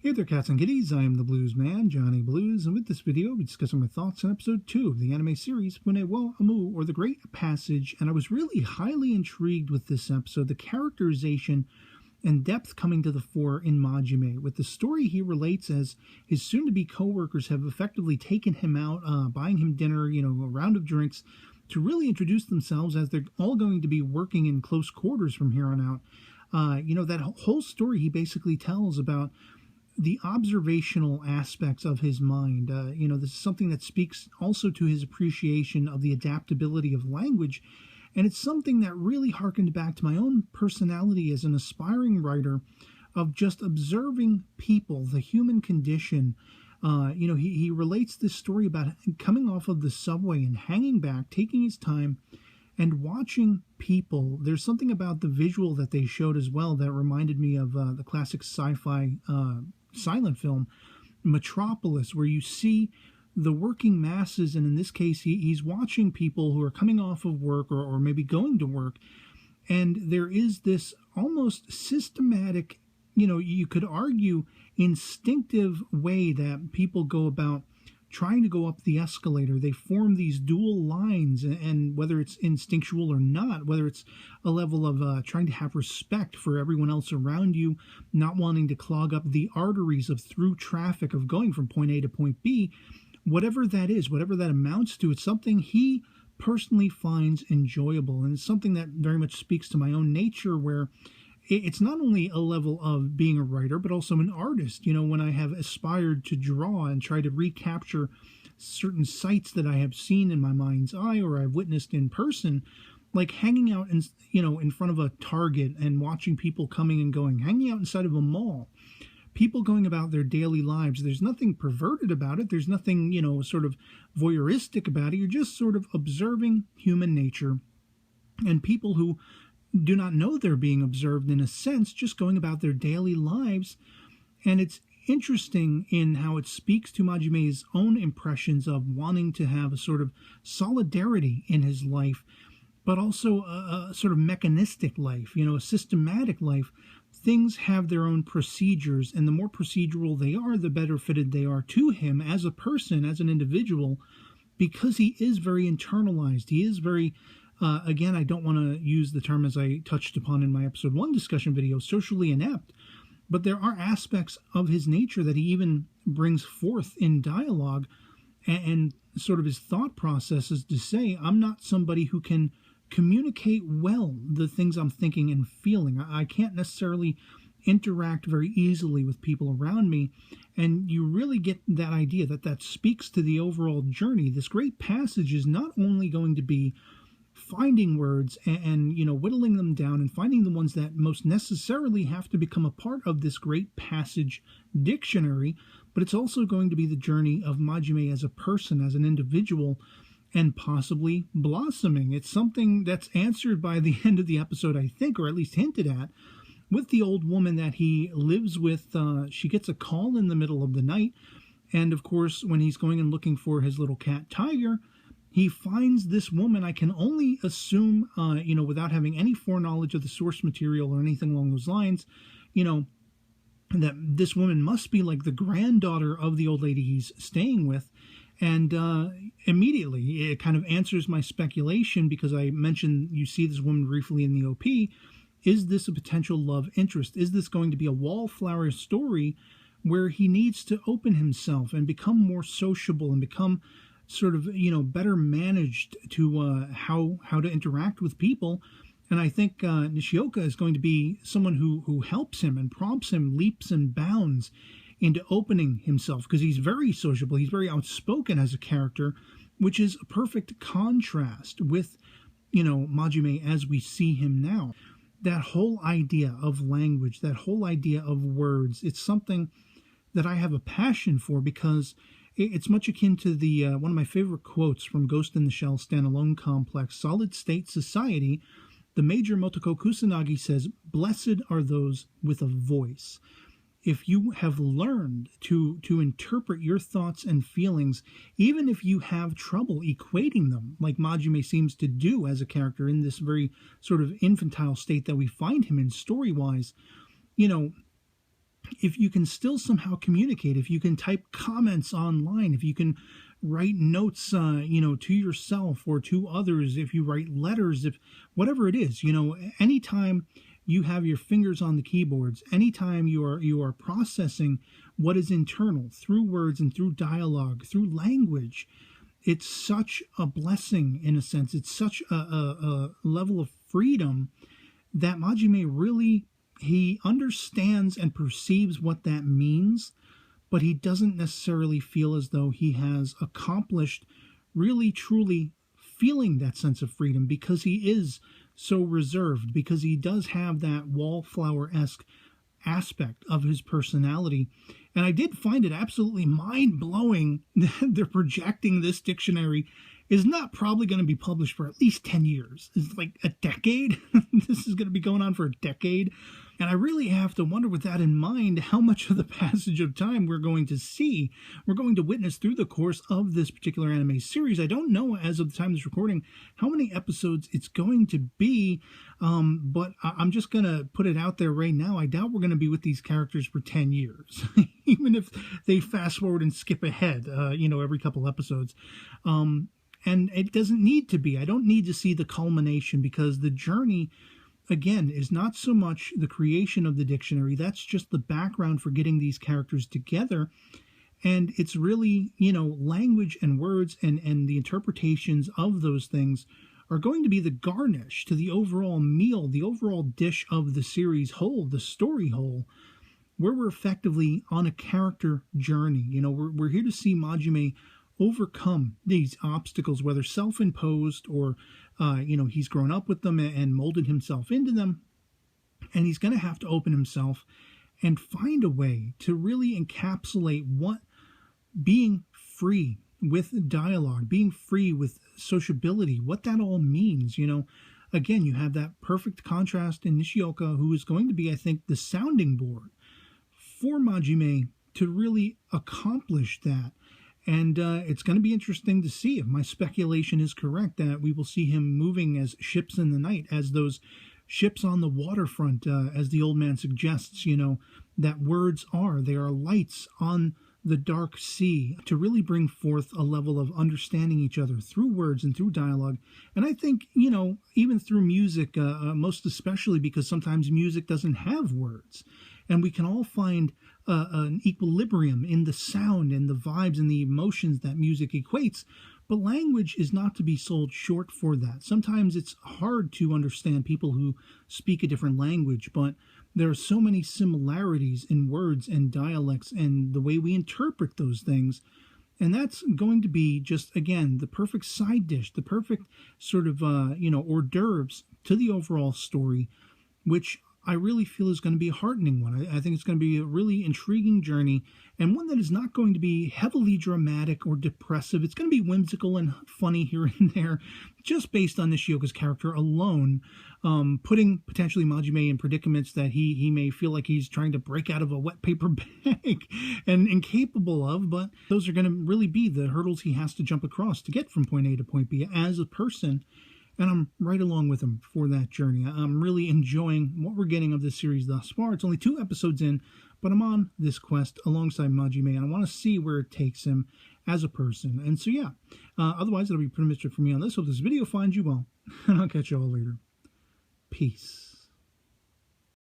Hey there, cats and kitties. I am the Blues Man, Johnny Blues, and with this video, we're discussing my thoughts on episode 2 of the anime series Fune wo Amu, or The Great Passage. And I was really highly intrigued with this episode, the characterization and depth coming to the fore in Majime, with the story he relates as his soon-to-be co-workers have effectively taken him out, buying him dinner, a round of drinks, to really introduce themselves as they're all going to be working in close quarters from here on out. That whole story he basically tells about the observational aspects of his mind. This is something that speaks also to his appreciation of the adaptability of language. And it's something that really harkened back to my own personality as an aspiring writer of just observing people, the human condition. He relates this story about coming off of the subway and hanging back, taking his time, and watching people. There's something about the visual that they showed as well that reminded me of the classic sci-fi silent film Metropolis, where you see the working masses, and in this case he's watching people who are coming off of work or maybe going to work, and there is this almost systematic, you could argue instinctive way that people go about trying to go up the escalator. They form these dual lines, and whether it's instinctual or not, whether it's a level of trying to have respect for everyone else around you, not wanting to clog up the arteries of through traffic of going from point A to point B, whatever that is, whatever that amounts to, it's something he personally finds enjoyable. And it's something that very much speaks to my own nature, where it's not only a level of being a writer, but also an artist. When I have aspired to draw and try to recapture certain sights that I have seen in my mind's eye or I've witnessed in person, like hanging out in front of a Target and watching people coming and going, hanging out inside of a mall, people going about their daily lives. There's nothing perverted about it. There's nothing, sort of voyeuristic about it. You're just sort of observing human nature, and people who do not know they're being observed, in a sense, just going about their daily lives. And it's interesting in how it speaks to Majime's own impressions of wanting to have a sort of solidarity in his life, but also a sort of mechanistic life, a systematic life. Things have their own procedures, and the more procedural they are, the better fitted they are to him as a person, as an individual, because he is very internalized. He is very again, I don't want to use the term, as I touched upon in my episode 1 discussion video, socially inept, but there are aspects of his nature that he even brings forth in dialogue, and sort of his thought process is to say, I'm not somebody who can communicate well the things I'm thinking and feeling. I can't necessarily interact very easily with people around me. And you really get that idea that speaks to the overall journey. This great passage is not only going to be finding words and whittling them down and finding the ones that most necessarily have to become a part of this great passage dictionary, but it's also going to be the journey of Majime as a person, as an individual, and possibly blossoming. It's something that's answered by the end of the episode, I think, or at least hinted at, with the old woman that he lives with. She gets a call in the middle of the night, and of course, when he's going and looking for his little cat Tiger, he finds this woman. I can only assume, without having any foreknowledge of the source material or anything along those lines, that this woman must be like the granddaughter of the old lady he's staying with. And immediately it kind of answers my speculation, because I mentioned you see this woman briefly in the OP. Is this a potential love interest? Is this going to be a wallflower story where he needs to open himself and become more sociable and become sort of, better managed to how to interact with people? And I think Nishioka is going to be someone who helps him and prompts him leaps and bounds into opening himself, because he's very sociable. He's very outspoken as a character, which is a perfect contrast with, Majime as we see him now. That whole idea of language, that whole idea of words, it's something that I have a passion for, because it's much akin to the one of my favorite quotes from Ghost in the Shell standalone complex, Solid State Society. The Major Motoko Kusanagi says, "Blessed are those with a voice." If you have learned to interpret your thoughts and feelings, even if you have trouble equating them, like Majime seems to do as a character in this very sort of infantile state that we find him in story-wise, if you can still somehow communicate, if you can type comments online, if you can write notes, to yourself or to others, if you write letters, if whatever it is, anytime you have your fingers on the keyboards, anytime you are processing what is internal through words and through dialogue, through language, it's such a blessing in a sense. It's such a level of freedom that Majime really, he understands and perceives what that means, but he doesn't necessarily feel as though he has accomplished really truly feeling that sense of freedom, because he is so reserved, because he does have that wallflower-esque aspect of his personality. And I did find it absolutely mind-blowing that they're projecting this dictionary is not probably going to be published for at least 10 years. It's like a decade. This is going to be going on for a decade. And I really have to wonder, with that in mind, how much of the passage of time we're going to see, we're going to witness through the course of this particular anime series. I don't know, as of the time of this recording, how many episodes it's going to be, but I'm just going to put it out there right now. I doubt we're going to be with these characters for 10 years, even if they fast forward and skip ahead, every couple episodes. And it doesn't need to be. I don't need to see the culmination, because the journey, again, is not so much the creation of the dictionary. That's just the background for getting these characters together. And it's really, language and words and the interpretations of those things are going to be the garnish to the overall meal, the overall dish of the series whole, the story whole, where we're effectively on a character journey. We're here to see Majime overcome these obstacles, whether self-imposed or he's grown up with them and molded himself into them, and he's going to have to open himself and find a way to really encapsulate what being free with dialogue, being free with sociability, what that all means. Again, you have that perfect contrast in Nishioka, who is going to be, I think, the sounding board for Majime to really accomplish that. And it's going to be interesting to see if my speculation is correct, that we will see him moving as ships in the night, as those ships on the waterfront, as the old man suggests, that words are. They are lights on the dark sea, to really bring forth a level of understanding each other through words and through dialogue. And I think, even through music, most especially because sometimes music doesn't have words. And we can all find an equilibrium in the sound and the vibes and the emotions that music equates. But language is not to be sold short for that. Sometimes it's hard to understand people who speak a different language, but there are so many similarities in words and dialects and the way we interpret those things. And that's going to be just, again, the perfect side dish, the perfect sort of, hors d'oeuvres to the overall story, which I really feel is going to be a heartening one. I think it's going to be a really intriguing journey, and one that is not going to be heavily dramatic or depressive. It's going to be whimsical and funny here and there, just based on Nishioka's character alone, putting potentially Majime in predicaments that he may feel like he's trying to break out of a wet paper bag and incapable of, but those are going to really be the hurdles he has to jump across to get from point A to point B as a person. And I'm right along with him for that journey. I'm really enjoying what we're getting of this series thus far. It's only 2 episodes in, but I'm on this quest alongside Majime, and I want to see where it takes him as a person. And so, yeah, otherwise, that'll be pretty much it for me on this. Hope this video finds you well, and I'll catch you all later. Peace.